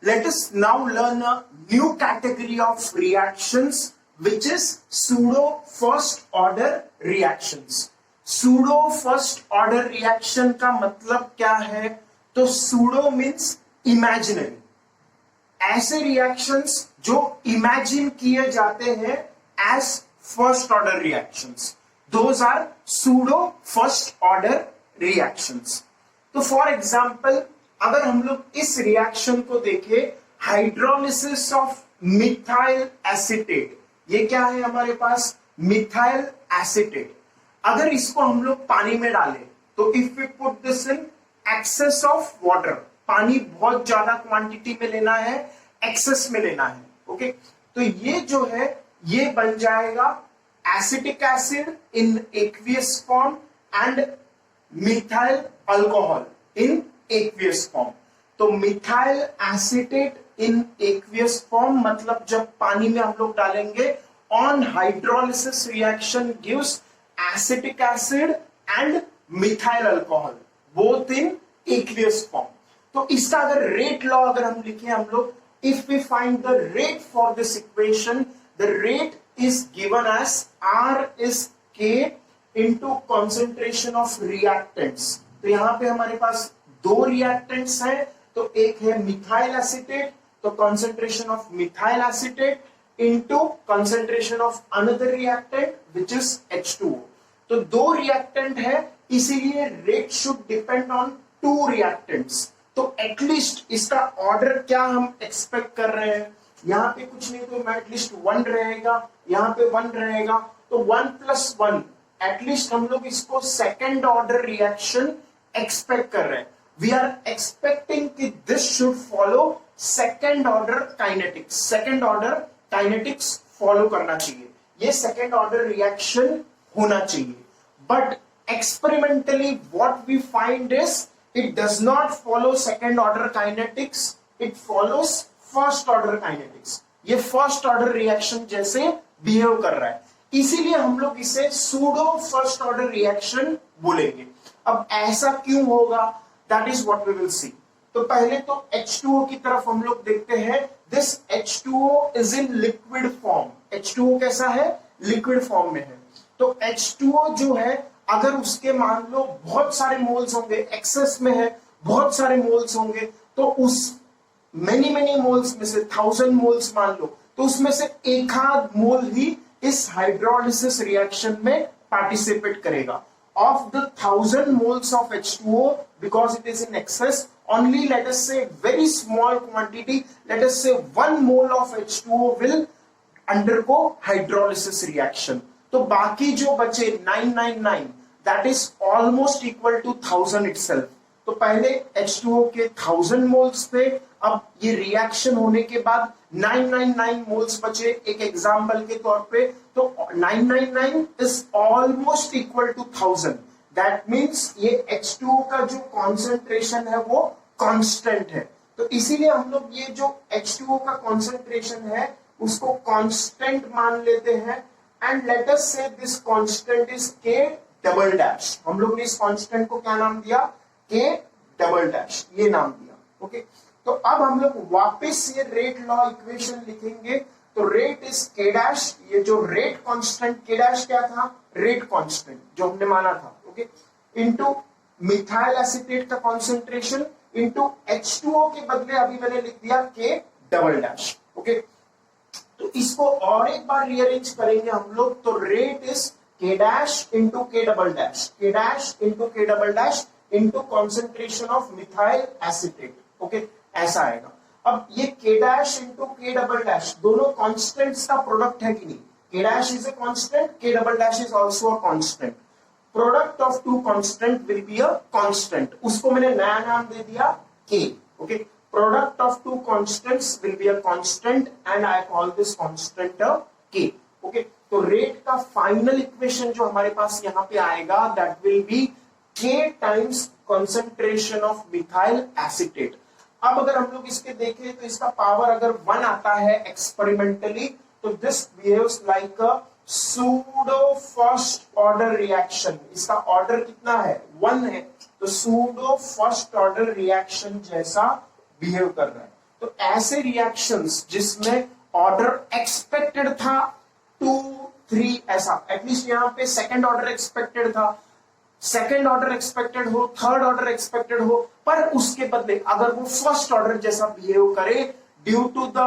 Let us now learn a new category of reactions, which is pseudo first order reactions. Pseudo first order reaction का मतलब क्या है? तो pseudo means imaginary. ऐसे reactions जो imagine किए जाते हैं as first order reactions, those are pseudo first order reactions. तो for example, अगर हम लोग इस रिएक्शन को देखें, हाइड्रोलिसिस ऑफ मिथाइल एसीटेट, ये क्या है हमारे पास? Methyl acetate. अगर इसको हम लोग पानी में डालें तो if we put this in excess of water, पानी बहुत ज्यादा क्वांटिटी में लेना है, एक्सेस में लेना है, ओके, तो ये जो है ये बन जाएगा acetic acid in aqueous form and methyl alcohol in aqueous form. तो मिथाइल एसीटेट इन एक्वियस फॉर्म मतलब जब पानी में हम लोग डालेंगे, on hydrolysis reaction gives acetic acid and methyl alcohol both in aqueous form. तो इसका अगर रेट लॉ अगर हम लिखें हम लोग, if we find the rate for this equation, the rate is given as R is K into concentration of reactants. तो यहां पे हमारे पास दो रिएक्टेंट्स हैं, तो एक है मिथाइल एसीटेट, तो concentration of methyl acetate into concentration of another reactant which is H2O. तो दो रिएक्टेंट है, इसीलिए rate should depend on to reactants. तो एटलीस्ट इसका ऑर्डर क्या हम एक्सपेक्ट कर रहे हैं? यहां पे कुछ नहीं तो एटलीस्ट 1 रहेगा, यहां पे 1 रहेगा, तो 1 + 1 एटलीस्ट हम लोग इसको सेकेंड ऑर्डर रिएक्शन एक्सपेक्ट कर रहे हैं. वी आर एक्सपेक्टिंग कि this should follow second order kinetics. Second order kinetics follow करना चाहिए, ये सेकेंड ऑर्डर रिएक्शन होना चाहिए. But experimentally what we find is it does not follow second order kinetics, it follows first order kinetics. ये first order reaction जैसे behave कर रहा है, इसीलिए हम लोग इसे सूडो फर्स्ट ऑर्डर रिएक्शन बोलेंगे. अब ऐसा क्यों होगा? That is what we will see. तो पहले तो H2O की तरफ हम लोग देखते हैं. This H2O is in liquid form. H2O कैसा है? लिक्विड फॉर्म में है. तो H2O जो है, अगर उसके मान लो बहुत सारे मोल्स होंगे, एक्सेस में है, बहुत सारे मोल्स होंगे, तो उस मेनी मोल्स में से 1000 मोल्स मान लो, तो उसमें से एक आध मोल ही इस हाइड्रोलिसिस रिएक्शन में पार्टिसिपेट करेगा. Of the 1000 moles of H2O, because it is in excess, only let us say very small quantity, let us say 1 mole of H2O will undergo hydrolysis reaction. तो बाकी जो बचे 999, that is almost equal to 1000 itself. तो पहले H2O के 1000 moles थे, अब ये रिएक्शन होने के बाद 999 मोल्स बचे एक एग्जांपल के तौर पे. तो 999 is almost equal to 1000. That means ये H2O का जो कॉन्सेंट्रेशन है वो कांस्टेंट है. तो इसीलिए हम लोग ये जो H2O का कॉन्सेंट्रेशन है उसको कांस्टेंट मान लेते हैं. एंड लेट अस से this constant is K double dash. हम लोग ने इस कांस्टेंट को क्या नाम दिया? K डबल डैश, ये नाम दिया. ओके, तो अब हम लोग वापस ये रेट लॉ इक्वेशन लिखेंगे. तो रेट इज K डैश, ये जो रेट कांस्टेंट K डैश क्या था? रेट कांस्टेंट जो हमने माना था, ओके, इनटू मिथाइल एसीटेट का कॉन्सेंट्रेशन इनटू H2O के बदले अभी मैंने लिख दिया K डबल डैश. ओके, तो इसको और एक बार रीअरेंज करेंगे हम लोग. तो rate is K dash into K double dash, K dash into K double dash into concentration of methyl acetate. Okay, ऐसा आएगा. अब ये K dash into K double dash दोनों कॉन्स्टेंट्स का प्रोडक्ट है कि नहीं? K dash is a constant, K double dash is also a constant. Product of two constant will be a constant. उसको मैंने नया नाम दे दिया K. Okay, product of two constants will be a constant and I call this constant K. Okay, तो rate का final equation जो हमारे पास यहाँ पे आएगा that will be K times concentration of methyl acetate. अब अगर हम लोग इसके देखें तो इसका पावर अगर 1 आता है एक्सपेरिमेंटली, तो this behaves like a pseudo first order reaction. इसका ऑर्डर कितना है? 1 है. तो सूडो फर्स्ट ऑर्डर रिएक्शन जैसा बिहेव कर रहा है. तो ऐसे रिएक्शंस जिसमें ऑर्डर एक्सपेक्टेड था 2, 3 ऐसा, एटलीस्ट यहाँ पे सेकंड ऑर्डर एक्सपेक्टेड था, सेकंड ऑर्डर एक्सपेक्टेड हो, थर्ड ऑर्डर एक्सपेक्टेड हो, पर उसके बदले अगर वो फर्स्ट ऑर्डर जैसा बिहेव करे due to the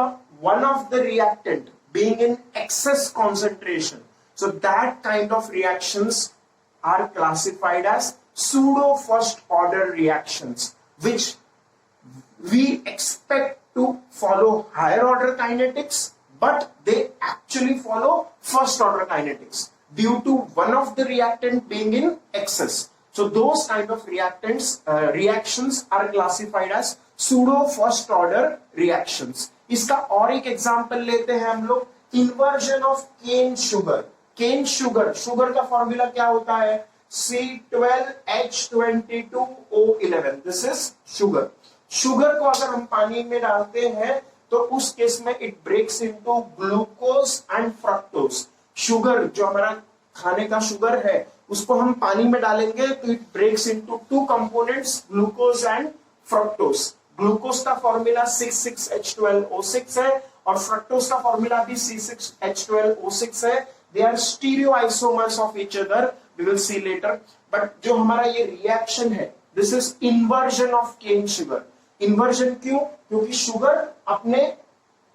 one of the reactant being in excess concentration, so that kind of reactions are classified as pseudo first order reactions, which we expect to follow higher order kinetics, but they actually follow first order kinetics due to one of the reactant being in excess. So those kind of reactions are classified as pseudo first order reactions. इसका और एक example लेते हैं हम लोग, inversion of cane sugar. Cane sugar का formula क्या होता है? C12H22O11. This is sugar. Sugar को अगर हम पानी में डालते हैं तो उस केस में it breaks into glucose and fructose. Sugar जो हमारा खाने का शुगर है उसको हम पानी में डालेंगे तो it breaks into 2 components, glucose and fructose. Glucose का फॉर्मूला C6H12O6 है और फ्रक्टोज का फॉर्मूला भी C6H12O6 है. They are stereoisomers of each other, we will see later. But जो हमारा ये रिएक्शन है, this is inversion of cane sugar. Inversion क्यों? क्योंकि शुगर अपने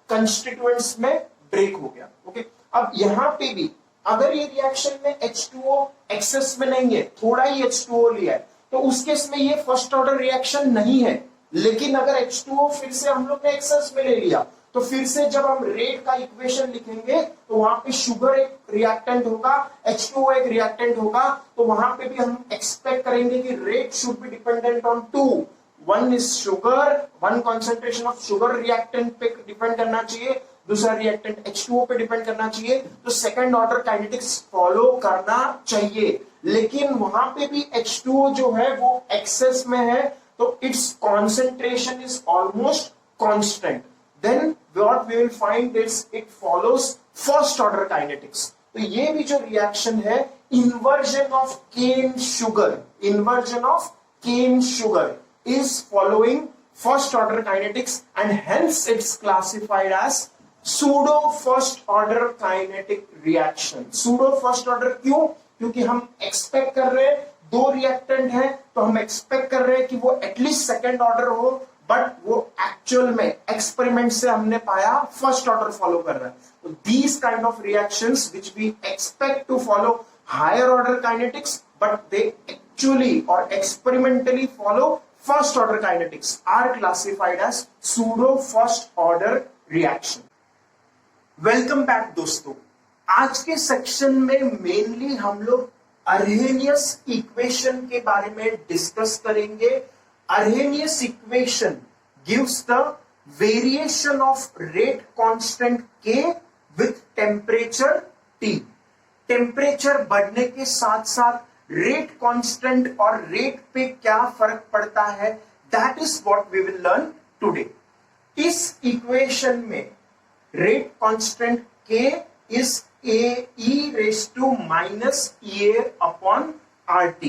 कंस्टिट्यूएंट्स में ब्रेक हो गया. ओके, अब यहां पे भी अगर ये रिएक्शन में H2O एक्सेस में नहीं है, थोड़ा ही H2O लिया है, तो उस केस में ये फर्स्ट ऑर्डर रिएक्शन नहीं है. लेकिन अगर H2O फिर से हम लोग ने एक्सेस में ले लिया तो फिर से जब हम रेट का इक्वेशन लिखेंगे तो वहां पे शुगर एक रिएक्टेंट होगा, H2O एक रिएक्टेंट होगा, तो वहां पे भी हम एक्सपेक्ट करेंगे कि rate should be dependent on 2. One is sugar, one concentration of sugar reactant पे डिपेंड करना चाहिए, दूसरा रिएक्टेंट H2O पे डिपेंड करना चाहिए. तो सेकंड ऑर्डर काइनेटिक्स फॉलो करना चाहिए. लेकिन वहां पे भी H2O जो है वो एक्सेस में है तो it's concentration is almost constant. Then what we will find is it follows first order kinetics. तो ये भी जो रिएक्शन है, inversion of cane sugar is following first order kinetics and hence it's classified as pseudo first order kinetic reaction. Pseudo first order क्यों? क्योंकि हम expect कर रहे हैं 2 रिएक्टेंट हैं तो हम एक्सपेक्ट कर रहे हैं कि वो एटलीस्ट सेकेंड ऑर्डर हो, बट वो एक्चुअल में एक्सपेरिमेंट से हमने पाया फर्स्ट ऑर्डर फॉलो कर रहा है. तो these kind of reactions which we expect to follow higher order kinetics but they actually और experimentally follow first order kinetics are classified as pseudo first order reaction. Welcome back दोस्तों. आज के section में mainly हम लोग अर्हेनियस equation के बारे में डिस्कस करेंगे. Arrhenius equation gives the variation of rate constant K with temperature T. Temperature बढ़ने के साथ साथ रेट कांस्टेंट और रेट पे क्या फर्क पड़ता है, that is what we will learn today. इस इक्वेशन में rate constant K is AE raised to minus EA upon RT.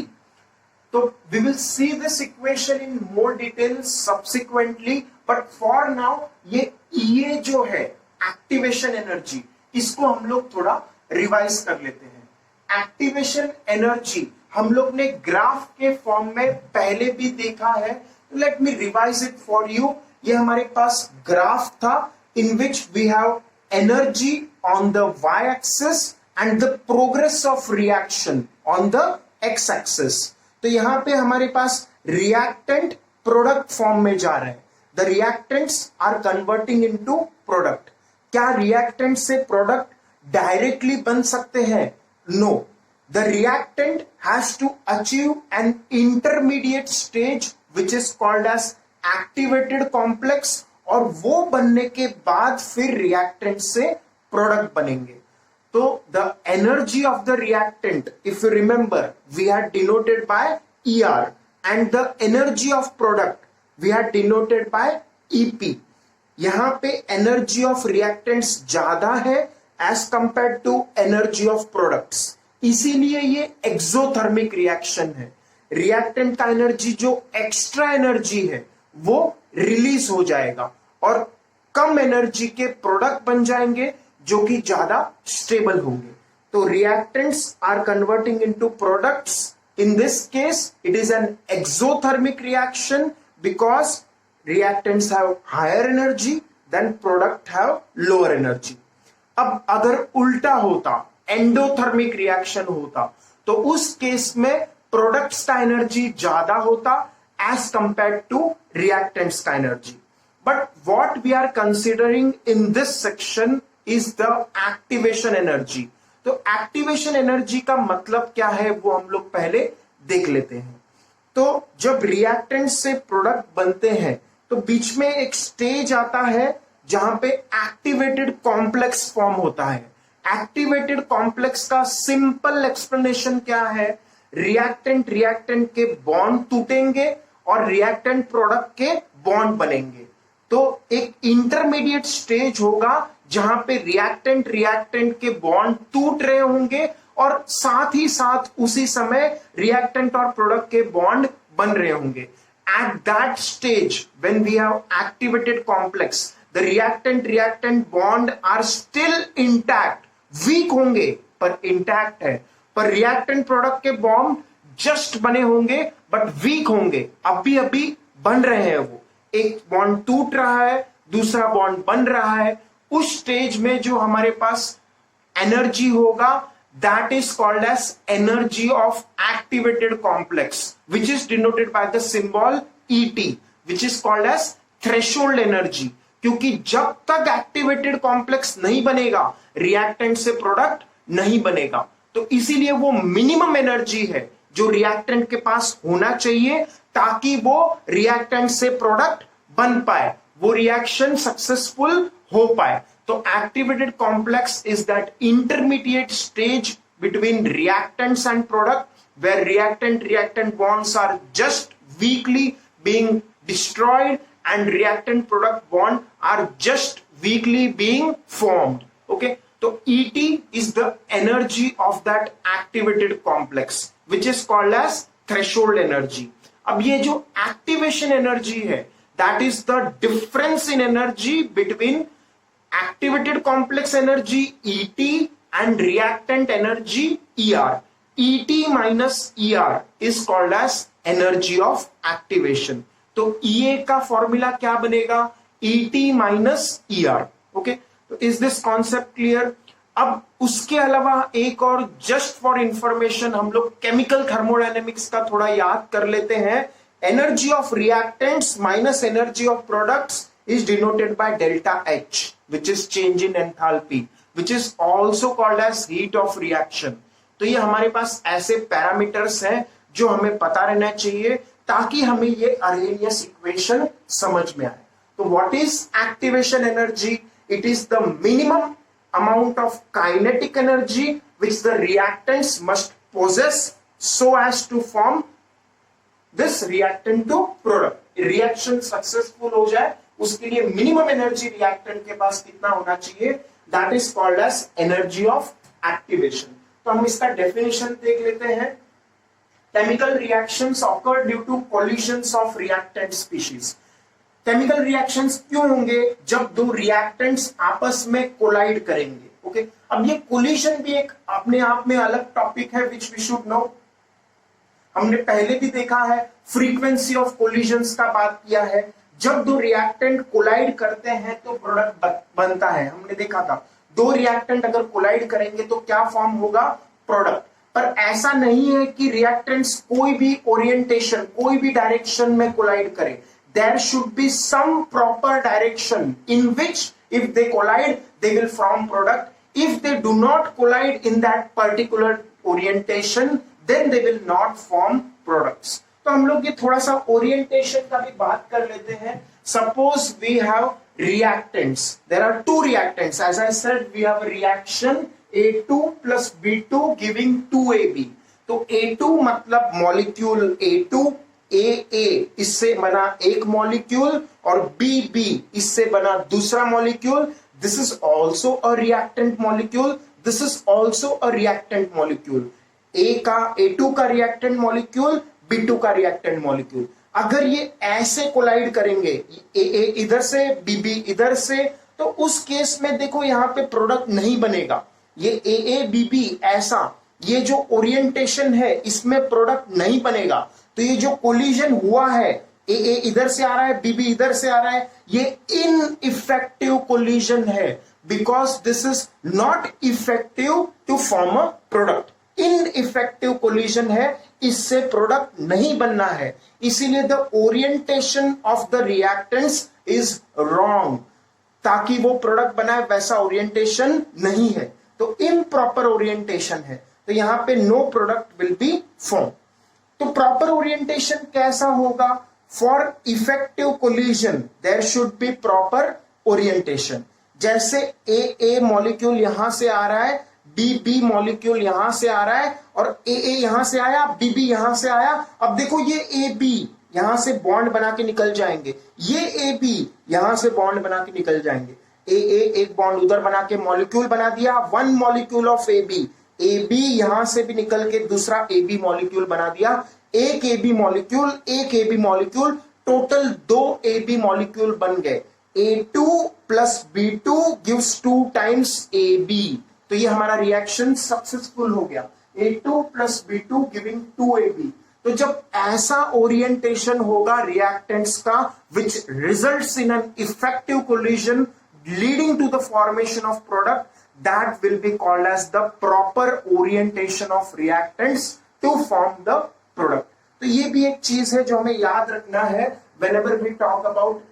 So we will see this equation in more detail subsequently, but for now ये EA जो है activation energy, इसको हम लोग थोड़ा revise कर लेते हैं. एक्टिवेशन एनर्जी हम लोग ने ग्राफ के फॉर्म में पहले भी देखा है. Let me revise it for you. ये हमारे पास ग्राफ था in which we have energy on the y-axis and the progress of reaction on the x-axis. तो यहां पे हमारे पास रिएक्टेंट प्रोडक्ट फॉर्म में जा रहे हैं. The reactants are converting into product. क्या रिएक्टेंट से प्रोडक्ट डायरेक्टली बन सकते हैं? No. The reactant has to achieve an intermediate stage which is called as activated complex, और वो बनने के बाद फिर रिएक्टेंट से प्रोडक्ट बनेंगे. So the energy of the reactant, if you remember, we had denoted by ER, and the energy of product we had denoted by EP. यहाँ पे energy of reactants ज्यादा है as compared to energy of products. इसीलिए ये exothermic reaction है. reactant का energy जो extra energy है वो रिलीज हो जाएगा और कम एनर्जी के प्रोडक्ट बन जाएंगे जो कि ज्यादा स्टेबल होंगे। तो reactants are converting into products. In this case, it is an exothermic reaction because reactants have higher energy than product have lower energy. अब अगर उल्टा होता, एंडोथर्मिक रिएक्शन होता, तो उस केस में प्रोडक्ट्स का एनर्जी ज्यादा होता एज कंपेयर्ड टू रिएक्टेंट्स का energy. But what we are considering in this section is the activation energy. तो एक्टिवेशन एनर्जी का मतलब क्या है वो हम लोग पहले देख लेते हैं। तो जब रिएक्टेंट से प्रोडक्ट बनते हैं तो बीच में एक स्टेज आता है जहां पे एक्टिवेटेड कॉम्प्लेक्स फॉर्म होता है। एक्टिवेटेड कॉम्प्लेक्स का सिंपल एक्सप्लेनेशन क्या है? रिएक्टेंट के बॉन्ड टूटेंगे और रिएक्टेंट प्रोडक्ट के बॉन्ड बनेंगे। तो एक इंटरमीडिएट स्टेज होगा जहां पे रिएक्टेंट के बॉन्ड टूट रहे होंगे और साथ ही साथ उसी समय रिएक्टेंट और प्रोडक्ट के बॉन्ड बन रहे होंगे। At that stage when we have activated complex, the reactant bond are still intact. Weak होंगे पर इंटैक्ट है, पर रिएक्टेंट प्रोडक्ट के बॉन्ड जस्ट बने होंगे बट वीक होंगे, अभी बन रहे हैं। वो एक बॉन्ड टूट रहा है, दूसरा बॉन्ड बन रहा है। उस स्टेज में जो हमारे पास एनर्जी होगा that is called as energy of activated complex, which is denoted by the symbol ET, which is called as threshold energy। क्योंकि जब तक एक्टिवेटेड कॉम्प्लेक्स नहीं बनेगा रिएक्टेंट से प्रोडक्ट नहीं बनेगा। तो इसीलिए वो मिनिमम एनर्जी है जो रिएक्टेंट के पास होना चाहिए ताकि वो रिएक्टेंट से प्रोडक्ट बन पाए, वो रिएक्शन सक्सेसफुल हो पाए। तो activated complex is that intermediate stage between reactants and product where reactant bonds are just weakly being destroyed and reactant product bond are just weakly being formed. Okay, so ET is the energy of that activated complex which is called as threshold energy. अब ये जो activation energy है that is the difference in energy between activated complex energy ET and reactant energy ER. ET minus ER is called as energy of activation. तो EA का formula क्या बनेगा? ET minus ER. Okay, तो is this concept clear? अब उसके अलावा एक और जस्ट फॉर इंफॉर्मेशन हम लोग केमिकल थर्मोडायनेमिक्स का थोड़ा याद कर लेते हैं। Energy of reactants minus energy of products is denoted by delta H, which is change in enthalpy, which is also called as heat of reaction. तो ये हमारे पास ऐसे पैरामीटर्स हैं जो हमें पता रहना चाहिए ताकि हमें ये अर्हेनियस इक्वेशन समझ में आए। तो what is activation energy? It is the minimum amount of kinetic energy which the reactants must possess so as to form this reactant to product. Reaction successful हो जाए उसके लिए मिनिमम एनर्जी रिएक्टेंट के पास कितना होना चाहिए? That is called as energy of activation. तो हम इसका डेफिनेशन देख लेते हैं। Chemical reactions occur due to collisions of reactant species. Chemical reactions क्यों होंगे? जब दो रिएक्टेंट्स आपस में कोलाइड करेंगे। ओके, अब ये कोलिजन भी एक अपने आप में अलग टॉपिक है विच वी शुड नो। हमने पहले भी देखा है, फ्रीक्वेंसी ऑफ कोलिजन्स का बात किया है। जब दो रिएक्टेंट कोलाइड करते हैं तो प्रोडक्ट बनता है, हमने देखा था। दो रिएक्टेंट अगर कोलाइड करेंगे तो क्या फॉर्म होगा? प्रोडक्ट। पर ऐसा नहीं है कि रिएक्टेंट्स कोई भी ओरिएंटेशन, कोई भी डायरेक्शन में कोलाइड करें। There should be some proper direction in which if they collide they will form product. If they do not collide in that particular orientation then they will not form products. तो हम लोग ये थोड़ा सा orientation का भी बात कर लेते हैं। Suppose we have reactants, there are two reactants, as I said we have reaction A2 plus B2 giving 2AB। तो A2 मतलब मॉलिक्यूल A2, AA इससे बना एक मॉलिक्यूल और BB इससे बना दूसरा molecule. This is also a reactant molecule, this is also a reactant molecule. A2 का रिएक्टेंट मॉलिक्यूल, B2 का रिएक्टेंट मॉलिक्यूल। अगर ये ऐसे कोलाइड करेंगे, ए इधर से, बीबी इधर से, तो उस केस में देखो यहां पे प्रोडक्ट नहीं बनेगा। ये ए बीबी ऐसा, ये जो ओरिएंटेशन है इसमें प्रोडक्ट नहीं बनेगा। तो ये जो कोलिजन हुआ है, ए इधर से आ रहा है, बीबी इधर से आ रहा है, ये इनइफेक्टिव कोलिजन है, because this is not effective to form a product. Ineffective collision है, इससे प्रोडक्ट नहीं बनना है, इसीलिए the orientation of the reactants is wrong. ताकि वो प्रोडक्ट बनाए वैसा ओरिएंटेशन नहीं है, तो इम्प्रॉपर ओरिएंटेशन है, तो यहां पे no product will be form. तो प्रॉपर ओरिएंटेशन कैसा होगा? For effective collision there should be proper orientation. जैसे ए मॉलिक्यूल यहां से आ रहा है, बी मॉलिक्यूल यहां से आ रहा है, और ए यहां से आया, बी यहां से आया। अब देखो ये ए बी यहां से बॉन्ड बना के निकल जाएंगे, ये ए बी यहां से बॉन्ड बना के निकल जाएंगे। ए एक बॉन्ड उधर बना के मॉलिक्यूल बना दिया, one molecule of A B यहां से भी निकल के दूसरा ए बी मॉलिक्यूल बना दिया। एक ए बी मॉलिक्यूल, टोटल दो ए बी मॉलिक्यूल बन गए। A2 plus B2 gives 2 times AB। तो ये हमारा रिएक्शन सक्सेसफुल हो गया, A2 plus B2 giving 2AB। तो जब ऐसा ओरिएंटेशन होगा रिएक्टेंट्स का which results in an effective collision leading to the formation of product, that will be called as the proper orientation of reactants to form the product. तो ये भी एक चीज है जो हमें याद रखना है whenever we talk about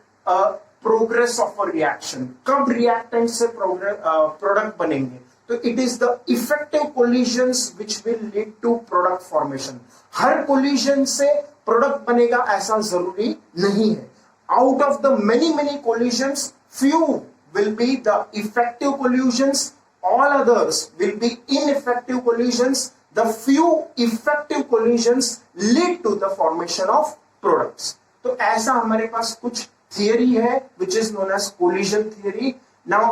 progress of a reaction. कब रिएक्टेंट से प्रोडक्ट बनेंगे? तो it is the effective collisions which will lead to product formation. हर कोलिजन से प्रोडक्ट बनेगा ऐसा जरूरी नहीं है। Out of the many collisions, few will be the effective collisions, all others will be ineffective collisions. The few effective collisions lead to the formation of products. तो ऐसा हमारे पास कुछ theory है which is known as collision theory. Now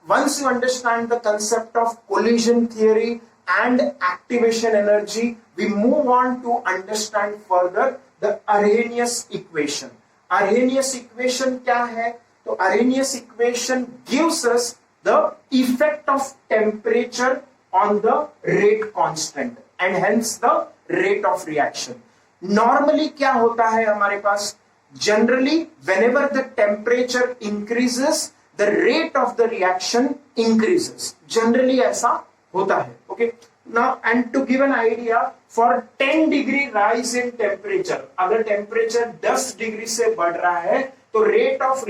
once you understand the concept of collision theory and activation energy, we move on to understand further the Arrhenius equation. Arrhenius equation क्या है? तो Arrhenius equation gives us the effect of temperature on the rate constant and hence the rate of reaction. Normally क्या होता है हमारे पास? Generally whenever the temperature increases, the rate of the reaction increases. Generally ऐसा होता है. Okay. Now and to give an idea, for 10 degree rise in temperature, अगर temperature 10 degree से बढ़ रहा है तो rate of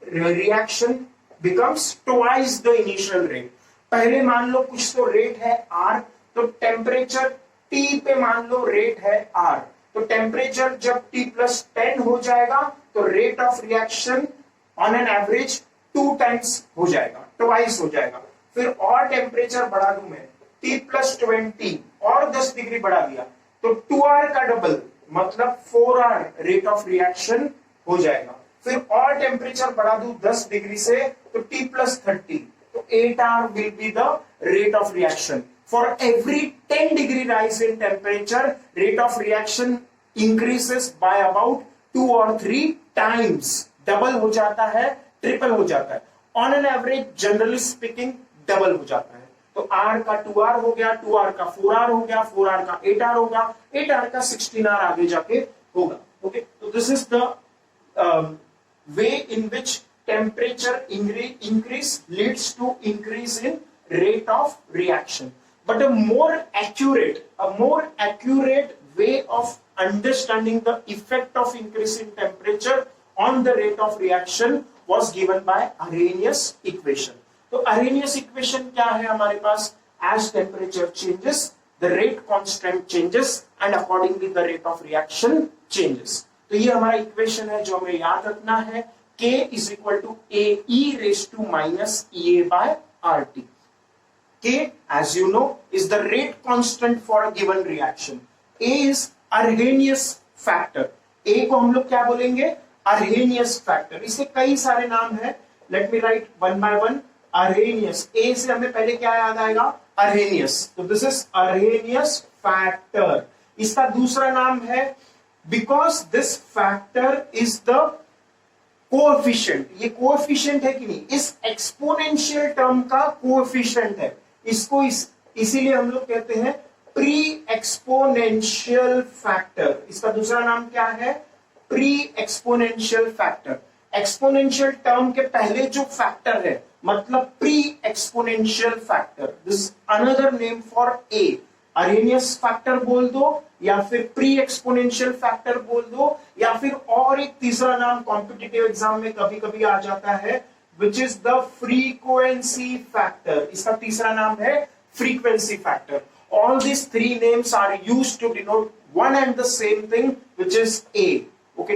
reaction becomes twice the initial rate. पहले मान लो कुछ तो रेट है R, तो टेम्परेचर T पे मान लो रेट है R, तो टेम्परेचर जब T प्लस 10 हो जाएगा तो rate of reaction on an average 2 times हो जाएगा, ट्वाइस हो जाएगा। फिर और टेम्परेचर बढ़ा दूं मैं, T प्लस 20 और 10 डिग्री बढ़ा दिया तो 2R का डबल मतलब 4R रेट ऑफ रिएक्शन हो जाएगा। फिर और टेम्परेचर बढ़ा दूं 10 डिग्री से तो T प्लस 30, तो 8R will be the rate of reaction. For every 10 degree rise in temperature, rate of reaction increases by about 2 or 3 times. Double हो जाता है, ट्रिपल हो जाता है। On an average, generally speaking, double हो जाता है। तो R का 2R हो गया, 2R का 4R हो गया, 4R का 8R हो गया, 8R का 16R आगे जाके होगा। ओके, तो this is the way in which temperature increase leads to increase in rate of reaction. But a more accurate way of understanding the effect of increase in temperature on the rate of reaction was given by Arrhenius equation. तो Arrhenius equation क्या है हमारे पास? As temperature changes, the rate constant changes and accordingly the rate of reaction changes. तो ये हमारा equation है जो हमें याद रखना है, K is equal to AE raised to minus EA by RT. K, as you know, is the rate constant for a given reaction. A is Arrhenius factor. A को हम लोग क्या बोलेंगे? Arrhenius factor. इसके कई सारे नाम हैं. Let me write one by one. Arrhenius. A से हमें पहले क्या याद आएगा? Arrhenius. तो this is Arrhenius factor. इसका दूसरा नाम है because this factor is the coefficient, ये कोएफिशिएंट है कि नहीं, इस एक्सपोनेंशियल टर्म का कोएफिशिएंट है, इसको इसीलिए हम लोग कहते हैं प्री एक्सपोनेंशियल फैक्टर। इसका दूसरा नाम क्या है, pre exponential factor. Exponential term के पहले जो फैक्टर है मतलब pre exponential factor, this another name for a. Arrhenius factor बोल दो या फिर प्री एक्सपोनेंशियल फैक्टर बोल दो, या फिर और एक तीसरा नाम कॉम्पिटिटिव एग्जाम में कभी कभी आ जाता है, which is the frequency factor. इसका तीसरा नाम है frequency factor. All this three names are used to denote one and the same thing which is A. Okay,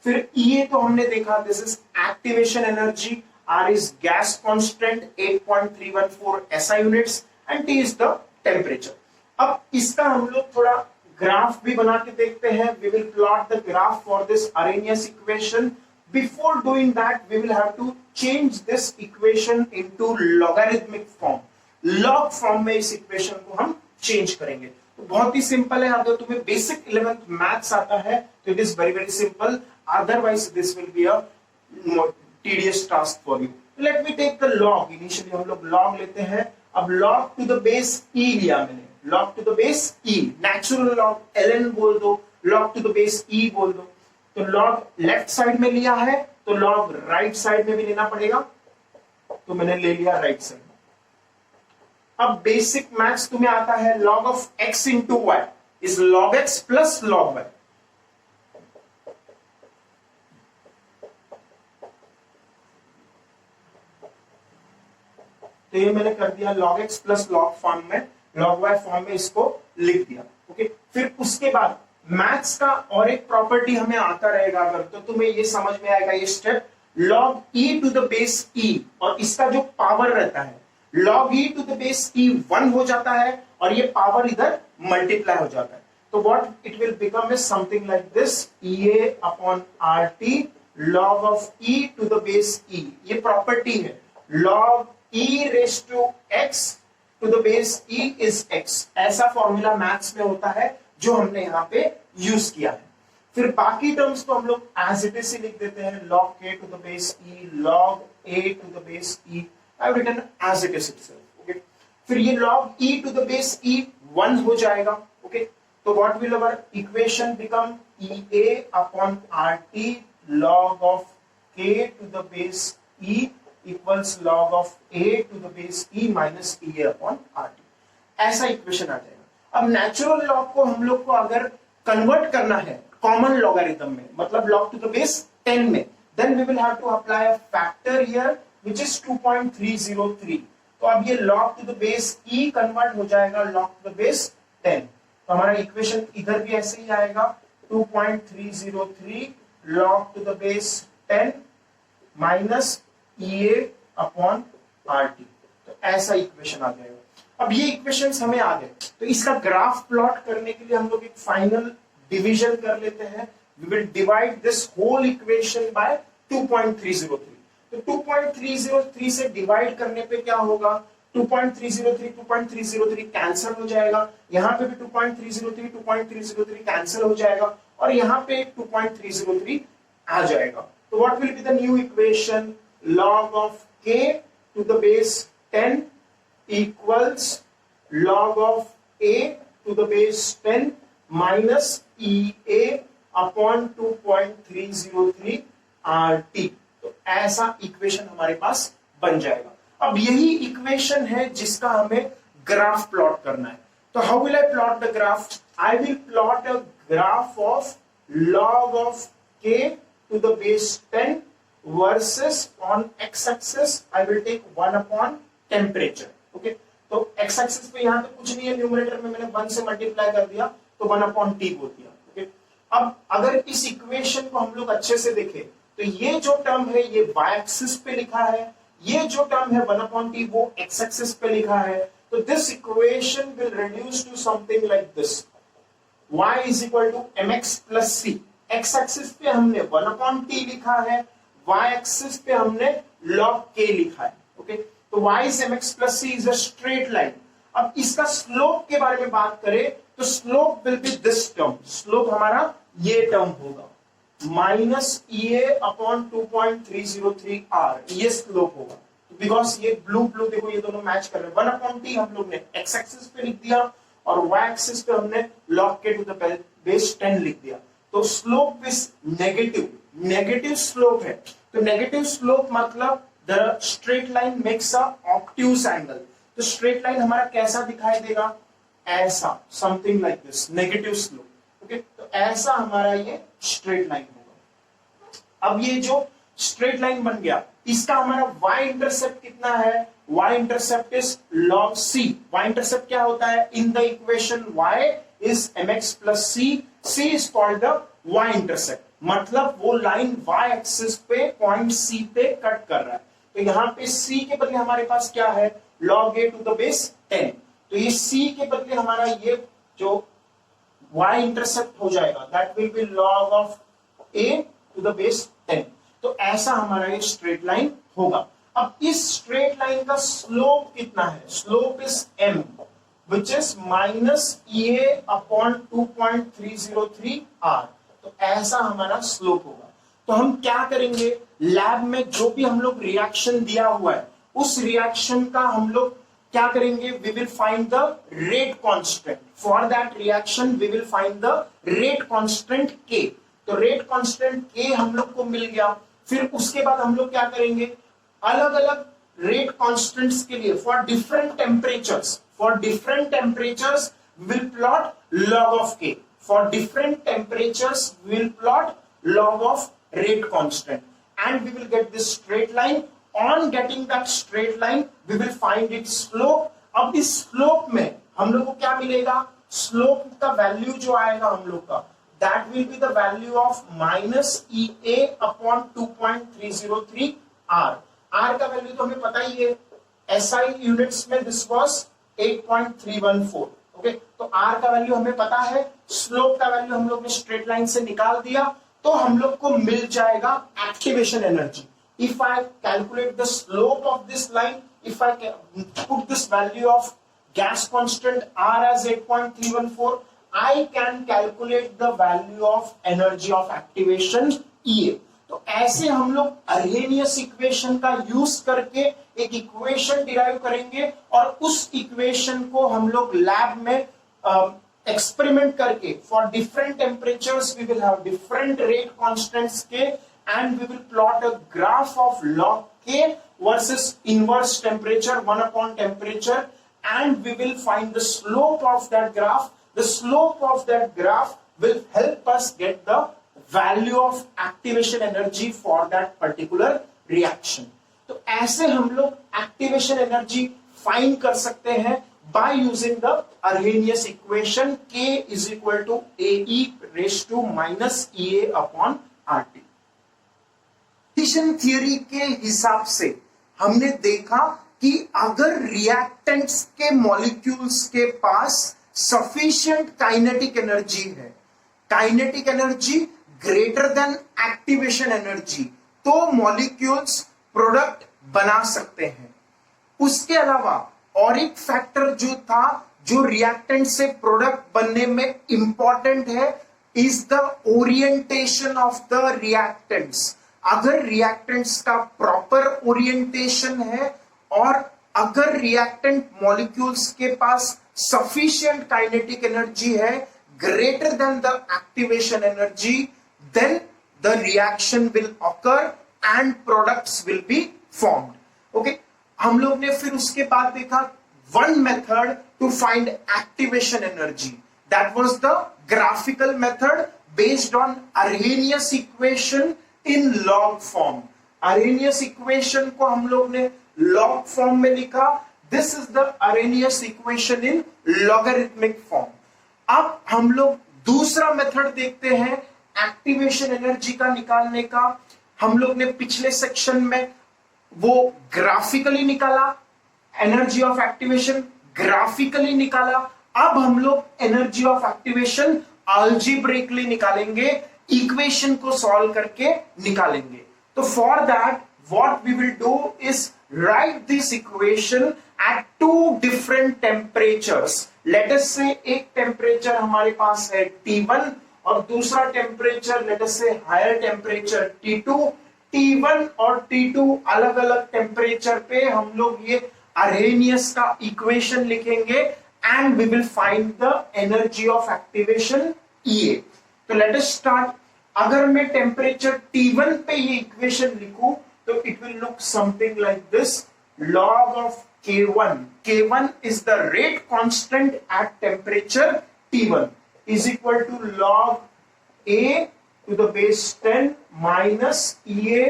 फिर E तो हमने देखा, this is activation energy, R is gas constant 8.314 SI units and T is the temperature. अब इसका हम लोग थोड़ा graph भी बना के देखते हैं। We will plot the graph for this Arrhenius equation. Before doing that we will have to change this equation into logarithmic form. Log form में इस इक्वेशन को हम चेंज करेंगे। तो बहुत ही सिंपल है, अगर तुम्हें बेसिक 11th मैथ्स आता है तो it is very very simple, otherwise this will be a tedious task for you. Let me take the log. Initially हम लोग log लेते हैं। अब log to the base e लिया मैंने, log to the base e, natural log ln बोल दो, log to the base e बोल दो। तो log लेफ्ट साइड में लिया है तो log राइट साइड में भी लेना पड़ेगा, तो मैंने ले लिया राइट साइड। अब बेसिक मैथ्स तुम्हें आता है, log of x into y is log x plus log y। तो ये मैंने कर दिया log x plus log form में, log y फॉर्म में इसको लिख दिया। ओके, फिर उसके बाद मैथ्स का और एक प्रॉपर्टी हमें आता रहेगा अगर, तो तुम्हें ये समझ में आएगा ये step, log e to the base e, और इसका जो पावर रहता है log e to the base e 1 हो जाता है और ये पावर इधर मल्टीप्लाई हो जाता है। तो what it will become is something like this, ea upon rt log of e to the base e। ये प्रॉपर्टी है, log e raised to x to the base e is x। ऐसा formula maths में होता है जो हमने यहाँ पे यूज किया है। फिर बाकी टर्म्स को हम लोग एज इट इज ही लिख देते हैं, log k to the base e, log a to the base e। I have written as it is itself। Okay, फिर ये log e to the base e 1 हो जाएगा। ओके, तो what will our equation become, ea upon rt log of k to the base e equals log of a to the base e minus ea upon rt। ऐसा equation आ जाएगा। अब natural log को हम लोग को अगर convert करना है कॉमन लॉगरिथम में, मतलब log to the base 10 में, then we will have to apply a factor here which is 2.303। तो अब ये log to the base e convert हो जाएगा log to the base 10। तो हमारा इक्वेशन इधर भी ऐसे ही आएगा, 2.303 log to the base 10 minus ea upon rt। तो ऐसा इक्वेशन आ जाएगा। अब ये इक्वेशंस हमें आ गए, तो इसका ग्राफ प्लॉट करने के लिए हम लोग एक फाइनल डिवीजन कर लेते हैं। We will divide this whole equation by 2.303। तो 2.303 से डिवाइड करने पे क्या होगा, 2.303 कैंसिल हो जाएगा, यहाँ पे भी 2.303 कैंसिल हो जाएगा, और यहाँ पे 2.303 आ जाएगा। तो what will be the new equation, log of k to the base 10 equals log of a to the base 10 minus ea upon 2.303 rt। तो ऐसा इक्वेशन हमारे पास बन जाएगा। अब यही इक्वेशन है जिसका हमें ग्राफ प्लॉट करना है। तो how will I plot the graph, I will plot a graph of log of k to the base 10 versus on x-axis I will take 1 upon temperature। Okay, तो x-axis पे यहाँ तो कुछ नहीं है, न्यूमरेटर में मैंने 1 से मल्टीप्लाई कर दिया तो 1 upon t बोल दिया। ओके, अब अगर इस इक्वेशन को हम लोग अच्छे से देखें तो ये जो टर्म है ये y-axis पे लिखा है, ये जो टर्म है 1 upon t वो x-axis पे लिखा है। तो this equation will reduce to something like this, y is equal to mx plus c। x-axis पे हमने 1 upon t लिखा है, y-axis पे हमने log k लिखा है। ओके, तो y is mx plus c is a straight line। अब इसका स्लोप के बारे में बात करें तो slope will be this term, slope हमारा ये टर्म होगा माइनस EA अपॉन 2.303 आर, ये स्लोप होगा बिकॉज ये ब्लू ब्लू देखो ये दोनों मैच कर रहे हैं। 1/t हम लोग ने एक्स एक्सिस पे लिख दिया और वाई एक्सिस पे हमने log k to the base 10 लिख दिया। तो slope is negative, negative slope है। तो नेगेटिव स्लोप मतलब the straight line makes a obtuse angle. तो स्ट्रेट लाइन हमारा कैसा दिखाई देगा, ऐसा, something like this, negative slope. Okay, तो ऐसा हमारा ये स्ट्रेट लाइन होगा। अब ये जो स्ट्रेट लाइन बन गया, इसका हमारा y इंटरसेप्ट कितना है, y intercept is log c। y intercept क्या होता है, in the equation y is mx plus c is called the y intercept. मतलब वो लाइन y एक्सिस पे पॉइंट c पे कट कर रहा है। तो यहाँ पे c के बदले हमारे पास क्या है, log a to the base 10। तो ये c के बदले हमारा ये जो y इंटरसेप्ट हो जाएगा, that will be log of a to the base 10। तो ऐसा हमारा ये स्ट्रेट लाइन होगा। अब इस स्ट्रेट लाइन का स्लोप कितना है, slope is m which is minus EA upon 2.303 r। तो ऐसा हमारा स्लोप होगा। तो हम क्या करेंगे, लैब में जो भी हम लोग रिएक्शन दिया हुआ है उस रिएक्शन का हम लोग क्या करेंगे, we will find the rate constant. For that reaction we will find the rate constant k। तो रेट कांस्टेंट k हम लोग को मिल गया। फिर उसके बाद हम लोग क्या करेंगे, अलग अलग रेट कांस्टेंट्स के लिए for different temperatures will plot log of k। For different temperatures will plot log of rate constant and we will get this straight line. On getting that straight line we will find its slope. अब इस slope में हम लोग को क्या मिलेगा, slope का value जो आएगा हम लोग का, that will be the value of minus EA upon 2.303 R। R का वैल्यू तो हमें पता ही है, SI यूनिट्स में दिस was 8.314। ओके, तो R का वैल्यू हमें पता है, स्लोप का वैल्यू हम लोग ने स्ट्रेट लाइन से निकाल दिया। तो हम लोग को मिल जाएगा activation energy. If I calculate the slope of this line, if I put this value of gas constant R as 8.314, I can calculate the value of energy of activation EA। तो ऐसे हम लोग अर्हेनियस इक्वेशन का use करके एक equation derive करेंगे और उस इक्वेशन को हम लोग लैब में एक्सपेरिमेंट करके for different temperatures we will have different rate constants के and we will plot a graph of log k versus inverse temperature 1 upon temperature and we will find the slope of that graph। The slope of that graph will help us get the value of activation energy for that particular reaction। तो ऐसे हम लोग activation energy find कर सकते हैं by using the Arrhenius equation K is equal to AE raised to minus EA upon RT। Addition theory के हिसाब से हमने देखा कि अगर रिएक्टेंट्स के मॉलिक्यूल्स के पास सफिशिएंट काइनेटिक एनर्जी है, kinetic energy greater than activation energy, तो मॉलिक्यूल्स प्रोडक्ट बना सकते हैं। उसके अलावा और एक फैक्टर जो था जो रिएक्टेंट से प्रोडक्ट बनने में इंपॉर्टेंट है is the orientation of the reactants. अगर रिएक्टेंट्स का प्रॉपर ओरिएंटेशन है और अगर रिएक्टेंट मॉलिक्यूल्स के पास sufficient kinetic energy है greater than the activation energy, then the reaction will occur and products will be formed। okay, हम लोग ने फिर उसके बाद देखा one method to find activation energy, that was the graphical method based on Arrhenius equation in log form। Arrhenius equation को हम लोग ने log form में लिखा। This is the Arrhenius equation in logarithmic form। अब हम लोग दूसरा मेथड देखते हैं एक्टिवेशन एनर्जी का निकालने का। हम लोग ने पिछले सेक्शन में वो ग्राफिकली निकाला, एनर्जी ऑफ एक्टिवेशन ग्राफिकली निकाला। अब हम लोग एनर्जी ऑफ एक्टिवेशन अलजेब्रिकली निकालेंगे, इक्वेशन को सॉल्व करके निकालेंगे। तो for that what we will do is write this equation at two different temperatures। Let us say एक टेम्परेचर हमारे पास है T1 और दूसरा टेम्परेचर लेट अस से हायर टेम्परेचर T2, T1 और T2 अलग अलग टेम्परेचर पे हम लोग ये अरेनियस का इक्वेशन लिखेंगे and we will find the energy of activation EA। तो लेट अस स्टार्ट। अगर मैं टेम्परेचर T1 पे ये इक्वेशन लिखूं तो it will look something like this, log of K1 is the rate constant at temperature T1 is equal to log A to the base 10 minus EA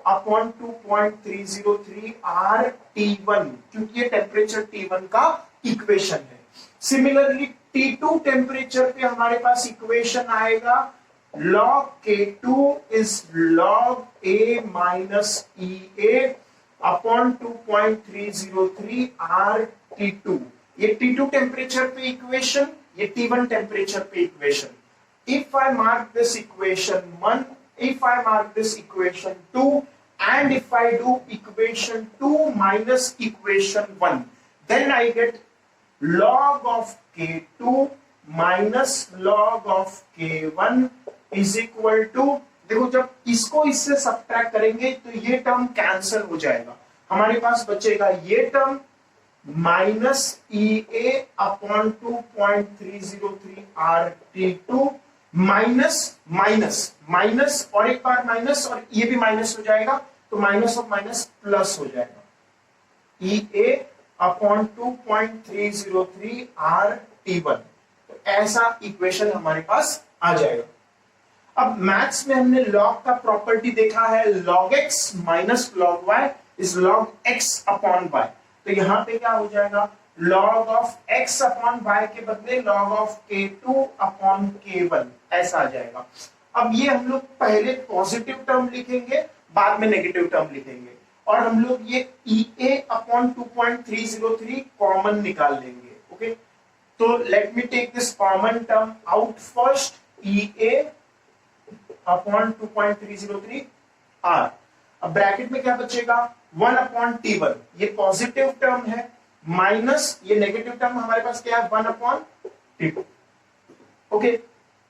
upon 2.303 R T1, क्योंकि ये temperature T1 का equation है। Similarly T2 temperature पे हमारे पास equation आएगा log K2 is log A minus EA upon 2.303 R T2। ये T2 temperature पे equation, ये T1 टेम्परेचर पे equation. If I mark this equation 1, if I mark this equation 2, and if I do equation 2 minus equation 1, then I get log of K2 minus log of K1 is equal to, देखो जब इसको इससे subtract करेंगे तो ये term cancel हो जाएगा, हमारे पास बचेगा ये term minus EA upon 2.303 R T2 minus minus minus और एक बार माइनस और ये भी माइनस हो जाएगा, तो माइनस और माइनस प्लस हो जाएगा EA अपॉन 2.303 R T1। तो ऐसा इक्वेशन हमारे पास आ जाएगा। अब मैथ्स में हमने लॉग का प्रॉपर्टी देखा है, log x minus log y is log x upon y। तो यहां पे क्या हो जाएगा, log of x upon y के बदले log of K2 upon K1 ऐसा आ जाएगा। अब ये हम लोग पहले पॉजिटिव टर्म लिखेंगे, बाद में नेगेटिव टर्म लिखेंगे, और हम लोग ये EA अपॉन 2.303 कॉमन निकाल लेंगे। ओके, तो let me take this common term out first, EA upon 2.303 R। अब ब्रैकेट में क्या बचेगा, 1 अपॉन T1, ये पॉजिटिव टर्म है, माइनस ये नेगेटिव टर्म हमारे पास क्या है, 1 अपॉन T2। ओके,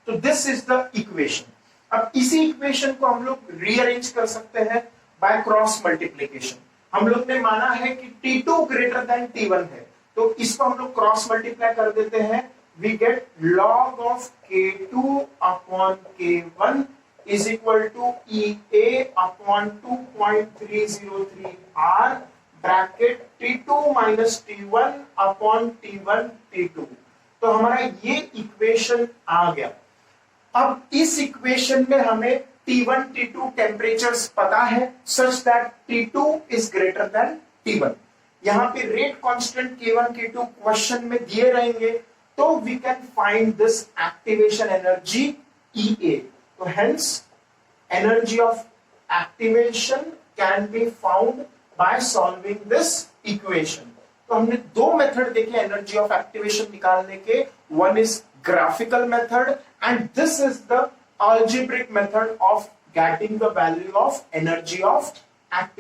तो दिस इज द इक्वेशन। अब इसी इक्वेशन को हम लोग रीअरेंज कर सकते हैं बाय क्रॉस मल्टीप्लीकेशन। हम लोग ने माना है कि T2 ग्रेटर देन T1 है, तो इसको हम लोग क्रॉस मल्टीप्लाई कर देते हैं, we get log of K2 upon K1 is equal to EA upon 2.303 R bracket T2 minus T1 upon T1 T2। तो हमारा ये इक्वेशन आ गया। अब इस इक्वेशन में हमें T1 T2 टेम्परेचर्स पता है such that T2 is greater than T1। यहाँ पे rate constant K1 K2 question में दिए रहेंगे, तो we can find this activation energy EA। So hence, energy of activation can be found by solving this equation। तो हमने दो method देखे एनर्जी ऑफ एक्टिवेशन निकालने के, one is graphical method and this is the algebraic method of getting the value of energy of activation।